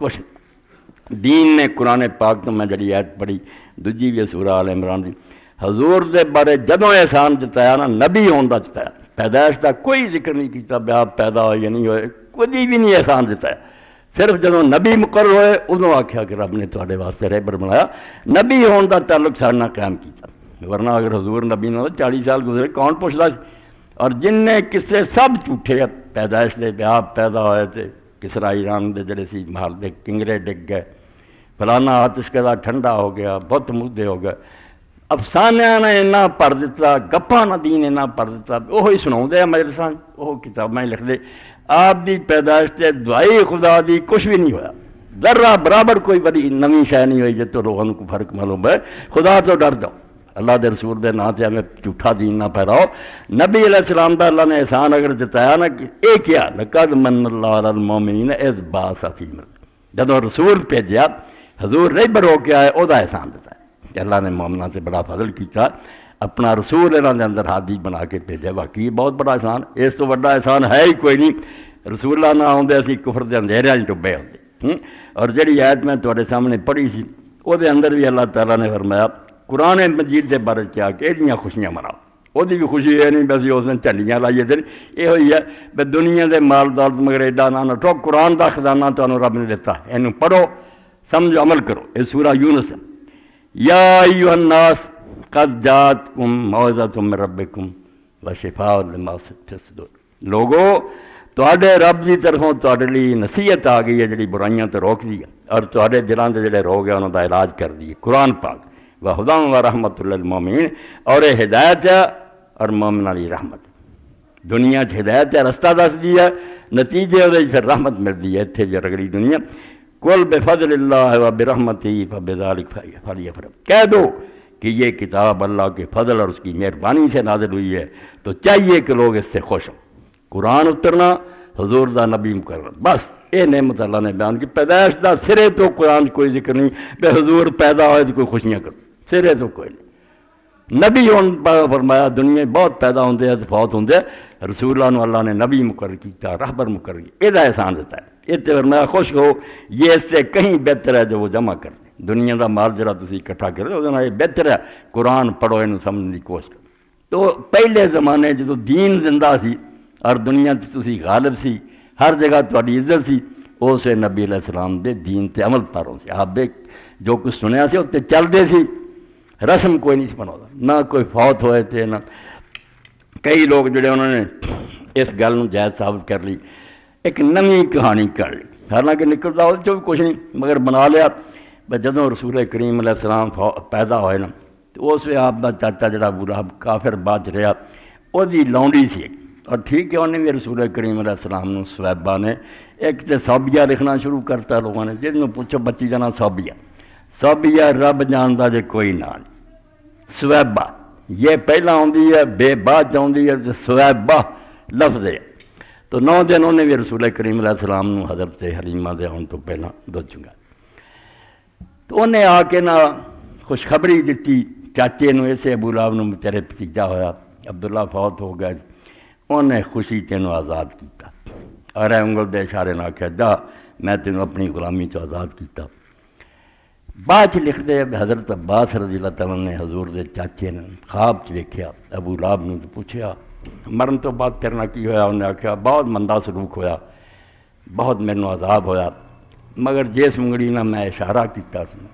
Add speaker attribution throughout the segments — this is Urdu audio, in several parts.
Speaker 1: کچھ دین نے قرآن پاک تو میں جڑی آیت پڑھی دوجی بھی سورہ آل عمران دی حضور دے بارے جدوں احسان جتایا نا نبی ہون دا جتایا، پیدائش دا کوئی ذکر نہیں کیتا بھی آپ پیدا ہوئے یا نہیں ہوئے، کوئی بھی نہیں احسان جتایا، صرف جدوں نبی مقرر ہوئے ادوں آکھیا کہ رب نے تواڈے واسطے رہبر بنایا، نبی ہون دا تعلق سارے نال قائم کیتا، ورنہ اگر حضور نبی نہ 40 سال گزرے کون پوچھدا سی؟ اور جن نے قصے سب جھوٹے پیدائش دے آپ پیدا ہوئے تھے کسرا ایران دے جڑے سی محل دے کنگرے ڈگ گئے، فلانا آتش قضا ٹھنڈا ہو گیا، بت مردے ہو گئے، افسانیاں نے اینا پڑھ دیتا، گپاں نہ دین اینا پڑھ دیتا، وہی سناؤندے ہیں مجلساں، وہ کتاباں لکھ دے، آپ دی پیدائش تے دعائی خدا دی کچھ بھی نہیں ہویا، ذرہ برابر کوئی بڑی نویں شے نہیں ہوئی جے تو لوگوں کو فرق معلوم ہے، خدا تو ڈر جاؤ، اللہ دے رسول دے نا تے ہمیں جھوٹا دین نہ پھیلاؤ۔ نبی علیہ السلام دا اللہ نے احسان اگر جتایا نا کہ اے کیا لقد من اللہ علی المومنین اذ بعث فیہم، جدوں رسول بھیجیا حضور رہبر ہو کے آئے او دا احسان جتایا کہ اللہ نے مومناں سے بڑا فضل کیتا، اپنا رسول انہاں دے اندر ہادی بنا کے بھیجا، واقعی بہت بڑا احسان، اس تو بڑا احسان ہے ہی کوئی نہیں، رسول اللہ نہ ہوندے اسی کفر دے اندھیریاں وچ ڈبے ہوندے۔ اور جڑی آیت میں تواڈے سامنے پڑھی سی او دے اندر بھی اللہ تعالیٰ نے فرمایا قرآن مجید دے بارے کیا کہ ایڈیاں خوشیاں مناؤ، وہ بھی خوشی یہ نہیں بس اس نے جھنڈیاں لائیے دن، یہ ہوئی ہے بے دنیا دے مال دولت مگر ایڈا نہ نٹو، قرآن دا خزانہ تمہیں رب نے دیتا، اینو پڑھو سمجھو عمل کرو۔ یہ سورہ یونس ہے، یا ایھا الناس قد جاءتکم موعظۃ من ربکم وشفاء لما فی الصدور، لوگو تواڈے رب دی طرفوں تواڈے لیے نصیحت آ گئی ہے جڑی برائیاں تے روک دی ہے، اور تواڈے دلاں دے جڑے روگ ہیں انہاں دا علاج کر دی ہے قرآن پاک، وہدیٰ ورحمۃ للمومنین، اور یہ ہدایت ہے اور مومناں دی رحمت، دنیا چ ہدایت ہے رستہ دس دی ہے، نتیجے وہ پھر رحمت ملتی ہے اتنے جو رگڑی دنیا۔ قل بفضل اللہ وبرحمتہ فبذلک فلیفرحوا، کہہ دو کہ یہ کتاب اللہ کے فضل اور اس کی مہربانی سے نازل ہوئی ہے تو چاہیے کہ لوگ اس سے خوش ہوں، قرآن اترنا حضور دا نبی مقرر، بس یہ نعمت اللہ نے بیان کی۔ پیدائش دا سرے تو قرآن کوئی ذکر نہیں بے حضور پیدا ہوئے تو کوئی خوشیاں کرو، سرے تو کوئی نہیں۔ نبی ہون فرمایا دنیا بہت پیدا ہوندے ہیں فوت ہوندے ہیں، رسول اللہ اللہ نے نبی مقرر کیتا، رہبر مقرر کیا، یہ احسان دیتا ہے۔ یہ فرمایا خوش ہو، یہ اس سے کہیں بہتر ہے جو وہ جمع کر دیں، دنیا دا مال جڑا تسی اکٹھا کر دو یہ بہتر ہے قرآن پڑھو، انہوں سمجھنے کی کوشش کرو۔ تو پہلے زمانے جدو دین زندہ سی اور دنیا تسی غالب سی، ہر جگہ تہاڈی عزت سی، اسے نبی علیہ السلام دے دین تے عمل پاروں سے آپ جو کچھ سنیا سی اتنے چلتے سی، رسم کوئی نہیں بنا، نہ کوئی فوت ہوئے تھے، نہ کئی لوگ جڑے انہوں نے اس گل نو جائز ثابت کر لی، ایک نویں کہانی کر لی، حالانکہ نکلتا وہ بھی کچھ نہیں مگر بنا لیا۔ جدوں رسول کریم علیہ السلام پیدا ہوئے نا تو اس وقت آپ دا چاچا جڑا ابو لہب کافر بعد رہا، وہ دی لونڈی سی، اور ٹھیک ہے انہیں بھی رسول کریم علیہ السلام نو صہیبہ نے ایک تے صوبیہ لکھنا شروع کرتا لوگوں نے، جن پوچھو بچی کا نام صوبیہ، صوبیہ رب جاندا جے کوئی نہ نہیں، صہیبہ یہ پہلا آندی ہے بے بعد آندی ہے، صہیبہ لفظ ہے۔ تو 9 دن انہیں بھی رسول کریم علیہ السلام نو حضرت حلیمہ دے ہون تو پہلا دودھ چنگا، تو انہیں آ کے نہ خوشخبری دیتی چاچے نو، اسے ابو لہب نو تیرے بھتیجا ہویا عبداللہ فوت ہو گیا، انہیں خوشی تینوں آزاد کیتا، اور انگل دے اشارے نہ آکھیا جا میں تینوں اپنی غلامی تو آزاد کیتا۔ بعد لکھ دے حضرت عباس رضی اللہ تعالیٰ نے حضور دے چاچے نے خواب چ ویکھیا ابو لہب نو، تو پوچھیا مرن تو بعد تیرے نال کی ہویا؟ انہیں آکھیا بہت مندہ سلوک ہویا، بہت مینوں عذاب ہویا، مگر جس انگلی نہ میں اشارہ کیتا سی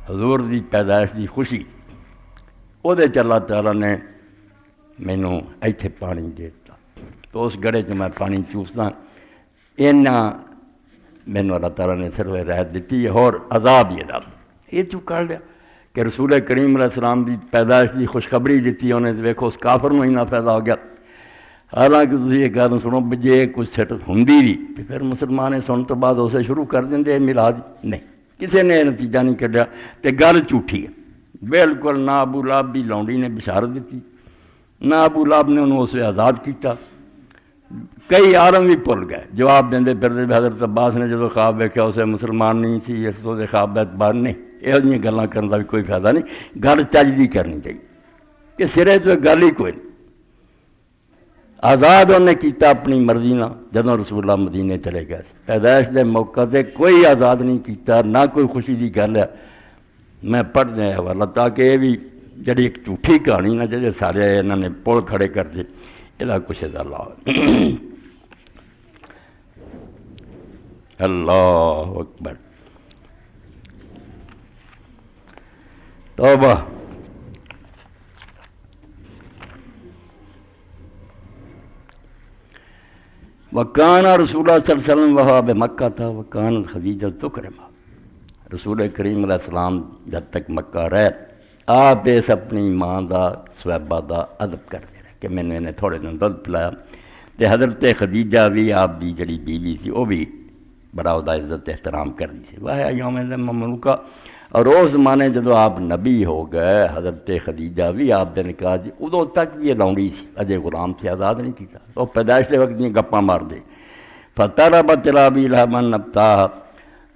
Speaker 1: حضور دی پیدائش دی خوشی، وہ دے اللہ تعالیٰ نے مینوں ایتھے پانی دیتا، تو اس گڑے چ میں پانی چوسدا، اینا مینوں اللہ تعالیٰ نے صرف رحمت دیتی ہے اور عذاب یہ چپ کر لیا کہ رسول کریم علیہ السلام دی پیدائش دی خوشخبری دیتی انہیں، ویکھو اس کافر نو ہی نہ پیدا ہو گیا۔ حالانکہ تسی یہ گل سنو جے کچھ سٹ ہوندی بھی تو پھر مسلمان سن تو بعد اسے شروع کر دیں میلاد، نہیں کسی نے نتیجہ نہیں کڈیا، تے گل جھوٹھی ہے بالکل۔ نہ ابو لہب دی لونڈی نے بشارت دیتی، نہ ابو لہب نے انہوں اسے آزاد کیتا، کئی عالم بھی بھول گئے جواب دیں پھر حضرت عباس نے جدو خواب ویکھیا اسے مسلمان نہیں سی، اس تو خواب اعتبار نہیں، یہ جی گلاں کرنے کا بھی کوئی فائدہ نہیں، گل چج دی کرنی چاہیے کہ سرے تو گل ہی کوئی نہیں۔ آزاد انہیں کیتا اپنی مرضی نہ جدوں رسول اللہ مدینے چلے گئے پیدائش دے موقع تے کوئی آزاد نہیں کیتا نہ کوئی خوشی دی گل ہے میں پڑھ دیا حوالہ تاکہ یہ بھی جڑی ایک جھوٹھی کہانی نہ جڑے سارے انہوں نے پل کھڑے کر دے یہ کچھ اللہ اللہ اکبر توبہ وکان رسول اللہ صلی اللہ علیہ وسلم وہاں بے مکہ تھا وکان خدیجہ تکرما رسول کریم علیہ السلام جب تک مکہ رہے آپ اس اپنی ماں دا صحابہ دا ادب کرتے رہے کہ میں نے انہیں تھوڑے دن دودھ پلایا تے حضرت خدیجہ بھی آپ دی جڑی بیوی سی وہ بھی بڑا ادا عزت احترام کر دی سی واہ یوم مملوکہ اور اس زمانے جدو آپ نبی ہو گئے حضرت خدیجہ بھی آپ دے نکاح جی ادو تک یہ لونڈی سی اجے غلام سے آزاد نہیں کیتا تو پیدائش کے وقت نہیں گپاں مار دے فطربت لابی لہبن نبتا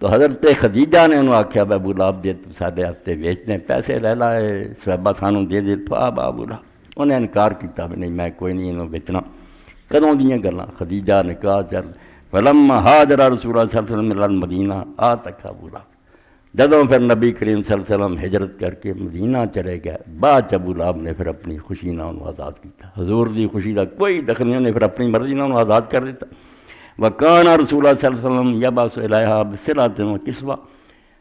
Speaker 1: تو حضرت خدیجہ نے انہوں آکھیا ابو لہب دے تو سارے ہفتے بیچنے پیسے لے لائے صحابہ سانوں دے دے تو ابو لہب انہیں انکار کیتا بھی نہیں میں کوئی نہیں انہوں بیچنا کدوں دیاں گلاں خدیجہ نکاح چل فلما ہاجر رسول اللہ صلی اللہ علیہ وسلم الی المدینہ تک ابو لہب جدوں پھر نبی کریم صلی اللہ علیہ وسلم ہجرت کر کے مدینہ چلے گئے بعد ابو لہب نے پھر اپنی خوشی نہ انہوں آزاد کیتا حضور دی خوشی دا کوئی دخل نہیں، انہیں پھر اپنی مرضی نہ انہوں آزاد کر دیتا وکان رسول اللہ صلی اللہ علیہ وسلم یبعث الیہا بصلۃ و کسوہ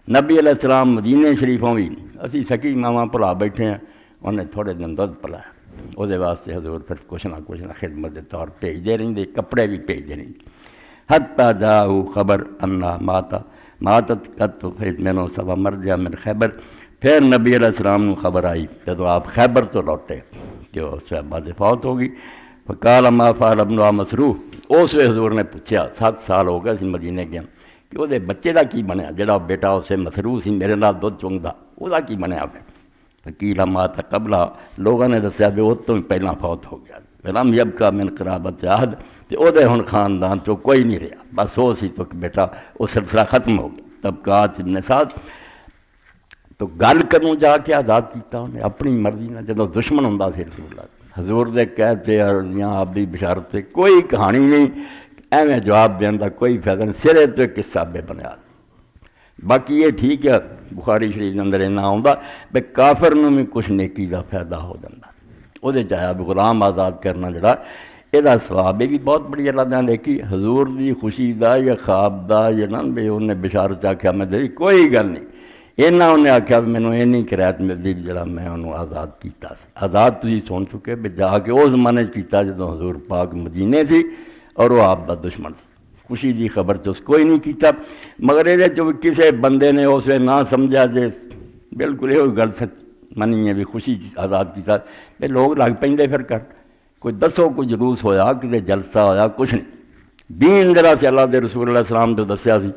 Speaker 1: نبی علیہ السلام مدینے شریفوں بھی اسی سکی ماواں پلا بیٹھے ہیں انہیں تھوڑے دن دودھ پلایا وہ واسطے حضور پھر کچھ نہ خدمت کے طور بھیجتے رہتے کپڑے بھی بھیجتے رہتے حتی جاؤ خبر انا ماتت قط مینو سوا مر جا من خیبر پھر نبی علیہ السلام کو خبر آئی جب آپ خیبر تو لوٹے کہ وہ صحابہ سے فوت ہوگی فقال ما فعل ابن مسروح اس وقت حضور نے پوچھا 7 سال ہو گئے سی مدینے گیا کہ وہ بچے کا کی بنیا جڑا بیٹا اسے مسروح سی میرے نال دودھ چونگدا وہ کی بنیا پھر فقیل مات قبلہ لوگوں نے دسیا بھی وہ تو پہلا فوت ہو گیا فلم یبقى من قرابت عہد تے او دے ہن خاندان چو کوئی نہیں رہا بس وہ سی تو بیٹا وہ سلسلہ ختم ہو گیا طبقات ابن سعد تو گل کروں جا کے آزاد کیتا انہیں اپنی مرضی نہ جدوں دشمن ہوندا سی رسول اللہ حضور دے کہتے یا آپ دی بشارت سے کوئی کہانی نہیں ایویں جواب دین دا کوئی فائدہ نہیں سرے تو ایک قصہ بے بنیاد باقی یہ ٹھیک ہے بخاری شریف اندر اینا آندا بے کافر نوں بھی کچھ نیکی دا فائدہ ہو جاتا وہ چاہیا غلام آزاد کرنا جڑا یہ ثواب بھی بہت بڑی اللہ نے دیکھی حضور دی خوشی دا یا خواب دا یا نہ بھی انہیں بشارت آخیا میں دے کوئی گل نہیں اینا انہیں آخیا مینوں یہ نہیں کرایت ملتی جڑا میں انہوں آزاد کیتا سی آزاد تھی سن چکے بھی جا کے اس زمانے کیتا جدوں حضور پاک مدینے سی اور وہ آپ دا دشمن سی خوشی دی خبر تو اس کوئی نہیں کیتا مگر یہ کسی بندے نے اس وقت نہ سمجھا جے بالکل یہ گل منی ہے بھی خوشی آزاد کیتا بھی لوگ لگ پہ پھر کر کوئی دسو کوئی جلوس ہویا کسی جلسہ ہویا کچھ نہیں دین ذرا سے اللہ دے رسول اللہ السلام تو دسیا سی